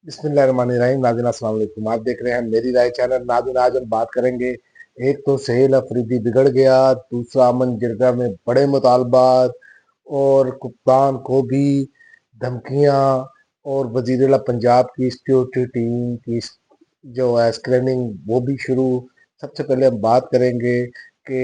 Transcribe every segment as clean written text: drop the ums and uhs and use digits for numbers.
बिस्मिल्लाहिर्रहमानिर्रहीम। नाज़रीन अस्सलाम वालेकुम। आप देख रहे हैं मेरी राय चैनल। नाज़रीन आज हम बात करेंगे, एक तो सहेल अफरीदी बिगड़ गया, दूसरा अमन जिरगा में बड़े मुतालबात और कप्तान को भी धमकियां और वज़ीर-ए-आला पंजाब की सिक्योरिटी टीम की जो है स्क्रीनिंग वो भी शुरू। सबसे पहले हम बात करेंगे कि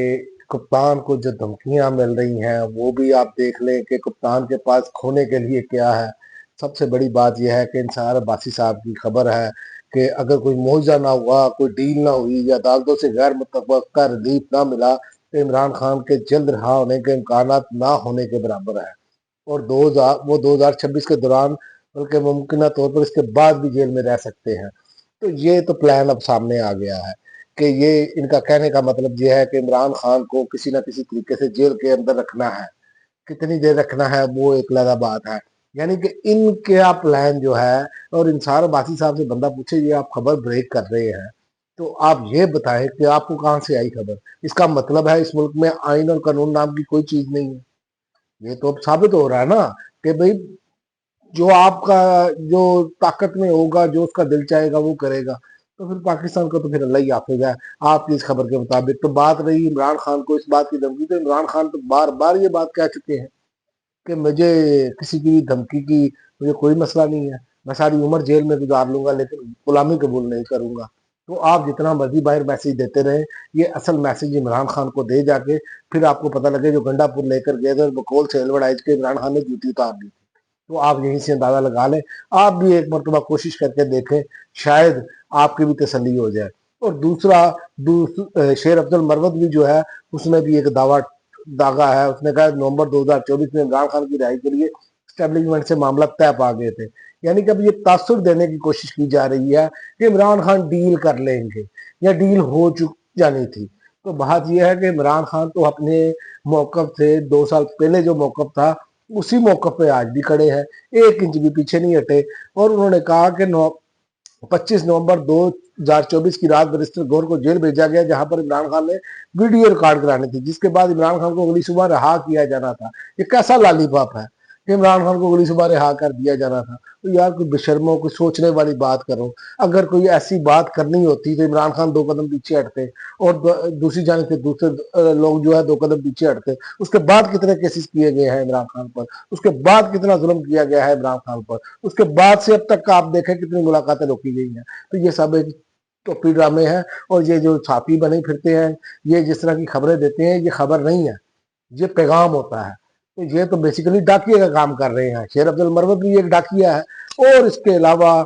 कप्तान को जो धमकियां मिल रही हैं वो भी आप देख लें कि कप्तान के पास खोने के लिए क्या है। सबसे बड़ी बात यह है कि इंसार अब्बासी साहब की खबर है कि अगर कोई मुआवजा ना हुआ, कोई डील ना हुई या अदालतों से गैर मुतवक्का रिलीफ ना मिला तो इमरान खान के जल्द रहा होने के इम्कान ना होने के बराबर है। और 2026 के दौरान बल्कि मुमकिन तौर पर इसके बाद भी जेल में रह सकते हैं। तो ये तो प्लान अब सामने आ गया है कि ये इनका कहने का मतलब ये है कि इमरान खान को किसी ना किसी तरीके से जेल के अंदर रखना है। कितनी देर रखना है वो एक अलग बात है। यानी कि इनका प्लान जो है, और इंसार बासी साहब से बंदा पूछे ये आप खबर ब्रेक कर रहे हैं तो आप ये बताएं कि आपको कहां से आई खबर। इसका मतलब है इस मुल्क में आइन और कानून नाम की कोई चीज नहीं है। ये तो अब साबित हो रहा है ना कि भाई जो आपका जो ताकत में होगा, जो उसका दिल चाहेगा वो करेगा। तो फिर पाकिस्तान को तो फिर अल्लाह ही हाफिज है। आपकी इस खबर के मुताबिक तो बात रही इमरान खान को इस बात की धमकी, तो इमरान खान तो बार बार ये बात कह चुके हैं कि मुझे किसी की भी धमकी की मुझे कोई मसला नहीं है, मैं सारी उम्र जेल में गुजार लूंगा लेकिन गुलामी कबूल नहीं करूंगा। तो आप जितना मर्जी बाहर मैसेज देते रहे, ये असल मैसेज इमरान खान को दे जाके फिर आपको पता लगे जो गंडापुर लेकर गए थे और बकौल से एलवड़ाइज के इमरान खान ने जूती उतार दी। तो आप यहीं से अंदाजा लगा लें। आप भी एक मरतबा कोशिश करके देखें, शायद आपकी भी तसल्ली हो जाए। और दूसरा, शेर अफजल मरवत भी जो है उसने भी एक दागा है। उसने कहा नवंबर 2024 में इमरान खान की रिहाई के लिए स्टैब्लिशमेंट से मामला तय पा गए थे। यानी कि अब ये तासुर देने की कोशिश की जा रही है कि इमरान खान डील कर लेंगे या डील हो चुक जानी थी। तो बात यह है कि इमरान खान तो अपने मौकफ से 2 साल पहले जो मौकफ था उसी मौके पे आज भी खड़े हैं, 1 इंच भी पीछे नहीं हटे। और उन्होंने कहा कि 25 नवंबर 2024 की रात बैरिस्टर गौर को जेल भेजा गया जहां पर इमरान खान ने वीडियो रिकॉर्ड करानी थी, जिसके बाद इमरान खान को अगली सुबह रहा किया जाना था। ये कैसा लालीपॉप है कि इमरान खान को अगली सुबह रिहा कर दिया जाना था। तो यार कोई बेशर्मो, कोई सोचने वाली बात करो। अगर कोई ऐसी बात करनी होती तो इमरान खान 2 कदम पीछे हटते और दूसरी जाने से दूसरे लोग जो है 2 कदम पीछे हटते। उसके बाद कितने केसेस किए गए हैं इमरान खान पर, उसके बाद कितना जुल्म किया गया है इमरान खान पर, उसके बाद से अब तक का आप देखें कितनी मुलाकातें रोकी गई हैं। तो ये सब एक टोपी ड्रामे हैं। और ये जो छापी बने फिरते हैं, ये जिस तरह की खबरें देते हैं, ये खबर नहीं है, ये पैगाम होता है। तो ये तो बेसिकली डाकिए का काम कर रहे हैं। शेर अब्दुल मरवत भी एक डाकिया है। और इसके अलावा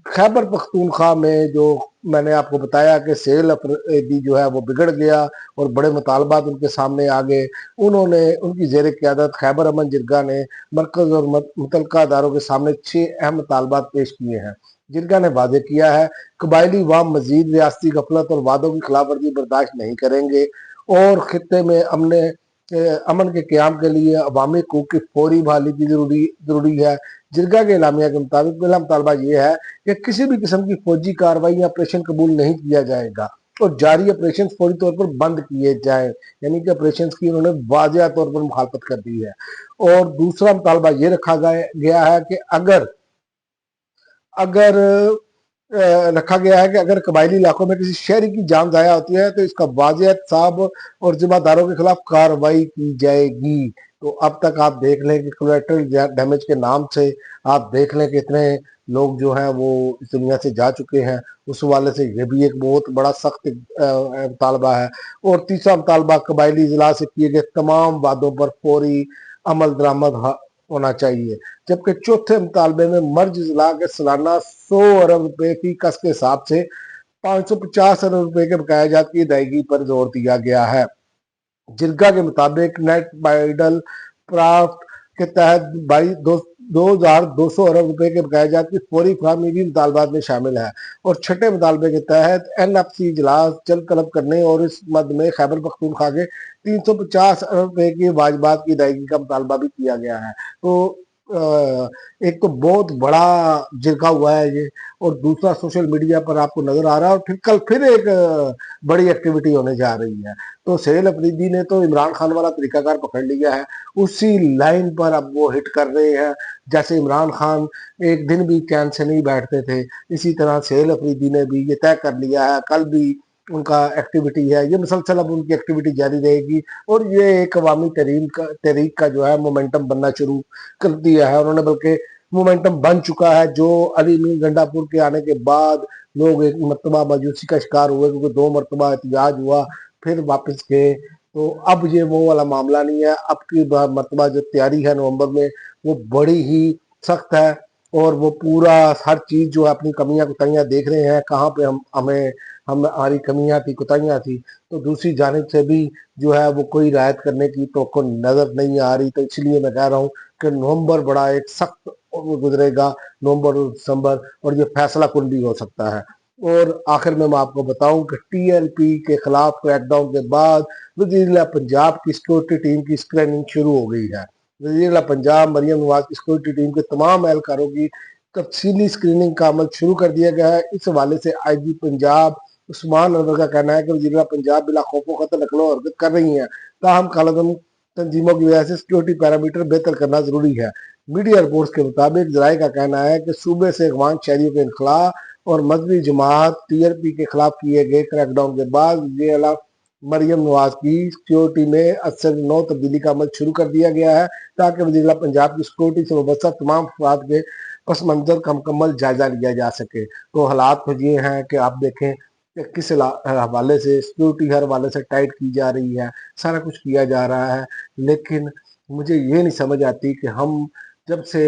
खैबर पख्तूनख्वा में जो मैंने आपको बताया कि सेल अफरीदी जो है वो बिगड़ गया और बड़े मुतालबात उनके सामने आ गए। उन्होंने उनकी जेर क़यादत खैबर अमन जिरगा ने मरकज और मुतलका अदारों के सामने 6 अहम मुतालबात पेश किए हैं। जिरगा ने वादे किया है कबायली वाम मजीद रियासती गफलत और वादों की खिलाफ वर्जी बर्दाश्त नहीं करेंगे और खत्े में अमन के क्याम के लिए अवामी हकूक की फौरी बहाली की जरूरी है। जिरगा के इलामिया के मुताबिक पहला मुतालबा यह है कि किसी भी किस्म की फौजी कार्रवाई या ऑपरेशन कबूल नहीं किया जाएगा और जारी ऑपरेशन फौरी तौर पर बंद किए जाए। यानी कि ऑपरेशन की उन्होंने वाजिया तौर पर मुखालफत कर दी है। और दूसरा मुतालबा ये रखा गया है कि अगर अगर रखा गया है कि अगर कबायली इलाकों में किसी शहरी की जान जाया होती है तो इसका वाजियत साहब और जिम्मेदारों के खिलाफ कार्रवाई की जाएगी। तो अब तक आप देख लें कि कोलेटरल डैमेज के नाम से आप देख लें कि इतने लोग जो हैं वो इस दुनिया से जा चुके हैं। उस वाले से ये भी एक बहुत बड़ा सख्त मुतालबा है। और तीसरा मुतालबा कबायली इजलास से किए गए तमाम वादों पर फौरी अमल दरामद होना चाहिए। जबकि चौथे मुतालबे में मर्ज इजला के सालाना 100 अरब रुपए फी कस के हिसाब से 550 अरब रुपए के बकाया जात की अदायगी पर जोर दिया गया है। जिरगा के मुताबिक नेट बाइडल प्राफ्ट के तहत 2,200 अरब रुपए के बकाया जात की फौरी फराहमी भी मुतालबात में शामिल है। और छठे मुतालबे के तहत NFC इजलास जल्द तलब करने और इस मद में खैबर पख्तूनख्वा के 350 अरब रुपए की वाजबात की अदायगी का मुतालबा भी किया गया है। तो एक तो बहुत बड़ा जिरगा हुआ है ये, और दूसरा सोशल मीडिया पर आपको नजर आ रहा है, और फिर कल फिर एक बड़ी एक्टिविटी होने जा रही है। तो सोहेल अफरीदी ने तो इमरान खान वाला तरीकाकार पकड़ लिया है, उसी लाइन पर अब वो हिट कर रहे हैं। जैसे इमरान खान एक दिन भी चैन से नहीं बैठते थे, इसी तरह सोहेल अफरीदी ने भी ये तय कर लिया है, कल भी उनका एक्टिविटी है, ये मुसलसल अब उनकी एक्टिविटी जारी रहेगी। और ये एक अवामी तहरीक का जो है मोमेंटम बनना शुरू कर दिया है उन्होंने, बल्कि मोमेंटम बन चुका है। जो अली मीर गंडापुर के आने के बाद लोग एक मरतबा मायूसी का शिकार हुए, क्योंकि 2 मरतबा एहतजाज हुआ, फिर वापस गए। तो अब ये वो वाला मामला नहीं है, अब की मरतबा जो तैयारी है नवंबर में, वो बड़ी ही सख्त है। और वो पूरा हर चीज जो है अपनी कमियां कुताइयां देख रहे हैं, कहाँ पे हम हमारी कमियां थी, कुताइयां थी। तो दूसरी जानिब से भी जो है वो कोई रियायत करने की तो को नजर नहीं आ रही। तो इसलिए मैं कह रहा हूँ कि नवंबर बड़ा एक सख्त गुजरेगा, नवंबर और दिसंबर, और ये फैसला कुन भी हो सकता है। और आखिर में मैं आपको बताऊं कि टीएलपी के खिलाफ क्रैकडाउन के बाद वजीर पंजाब की सिक्योरिटी टीम की स्क्रीनिंग शुरू हो गई है। वजीर पंजाब मरियम नवाज की सिक्योरिटी टीम के तमाम एहलकारों की तफसीली स्क्रीनिंग का अमल शुरू कर दिया गया है। इस हवाले से आईजी पंजाब उस्मान अनवर का कहना है कि वजीर पंजाब बिला खौफो खतर नकलो हरकत कर रही हैं, ताहम कालाधन तंजीमों की वजह से सिक्योरिटी पैरामीटर बेहतर करना जरूरी है। मीडिया रिपोर्ट्स के मुताबिक जराये का कहना है कि सूबे से अगवान शहरियों के इनखला और मजहबी जमात टीआरपी के खिलाफ किए गए क्रैकडाउन के बाद ये मरियम नवाज की सिक्योरिटी में असर 9 तब्दीली का अमल शुरू कर दिया गया है, ताकि वजीर पंजाब की सिक्योरिटी से वाबस्ता तमाम अफराद के पस मंजर का मुकम्मल जायजा लिया जा सके। तो हालात कुछ ये हैं कि आप देखें कि किस हवाले से सिक्योरिटी हर हवाले से टाइट की जा रही है, सारा कुछ किया जा रहा है। लेकिन मुझे ये नहीं समझ आती कि हम जब से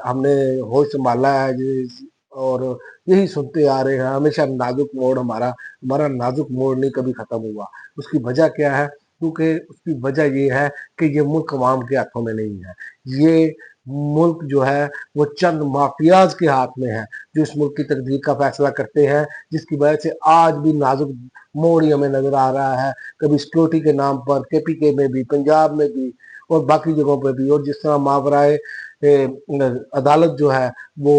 हमने होश संभाला है और यही सुनते आ रहे हैं हमेशा, नाजुक मोड़ हमारा हमारा नाजुक मोड़ नहीं कभी खत्म हुआ। उसकी वजह क्या है? क्योंकि उसकी वजह ये है कि ये मुल्क अवाम के हाथों में नहीं है। ये मुल्क जो है वो चंद माफियाज के हाथ में है, जो इस मुल्क की तकदीर का फैसला करते हैं, जिसकी वजह से आज भी नाजुक मोड़ ही हमें नजर आ रहा है। कभी सिक्योरिटी के नाम पर केपीके में भी, पंजाब में भी, और बाकी जगहों पर भी। और जिस तरह मावराए अदालत जो है वो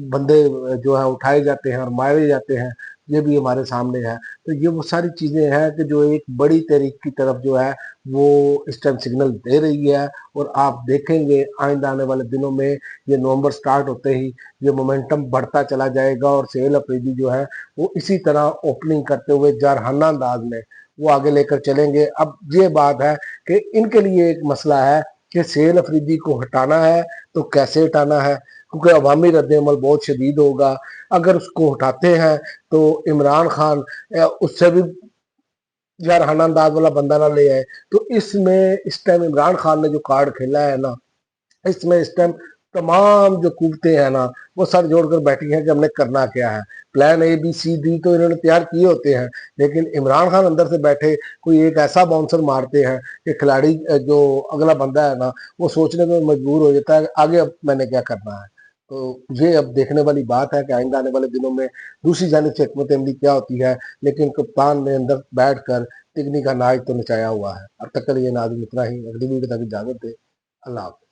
बंदे जो है उठाए जाते हैं और मारे जाते हैं, ये भी हमारे सामने है। तो ये वो सारी चीजें हैं कि जो एक बड़ी तहरीक की तरफ जो है वो इस टाइम सिग्नल दे रही है। और आप देखेंगे आइंदा आने वाले दिनों में ये नवंबर स्टार्ट होते ही ये मोमेंटम बढ़ता चला जाएगा, और सोहेल अफरीदी जो है वो इसी तरह ओपनिंग करते हुए जारहाना अंदाज में वो आगे लेकर चलेंगे। अब ये बात है कि इनके लिए एक मसला है कि सोहेल अफरीदी को हटाना है तो कैसे हटाना है, क्योंकि अवामी रद्द-ए-अमल बहुत शदीद होगा। अगर उसको उठाते हैं तो इमरान खान उससे भी जारहाना अंदाज वाला बंदा ना ले आए। तो इसमें इस टाइम इमरान खान ने जो कार्ड खेला है ना, इसमें इस टाइम तमाम जो कुव्वतें हैं ना वो सर जोड़कर बैठी हैं कि हमने करना क्या है। Plan A B C D तो इन्होंने तैयार किए होते हैं, लेकिन इमरान खान अंदर से बैठे कोई एक ऐसा बाउंसर मारते हैं कि खिलाड़ी जो अगला बंदा है ना वो सोचने में मजबूर हो जाता है आगे अब मैंने क्या करना है। तो ये अब देखने वाली बात है कि आइंदा आने वाले दिनों में दूसरी जानिब से हिकमत अमली क्या होती है। लेकिन कप्तान ने अंदर बैठ कर तिगनी का नाच तो नचाया हुआ है। अब तक के लिए नाज़रीन इतना ही, अगली वीडियो तक इजाजत दे। अल्लाह हाफ़िज़।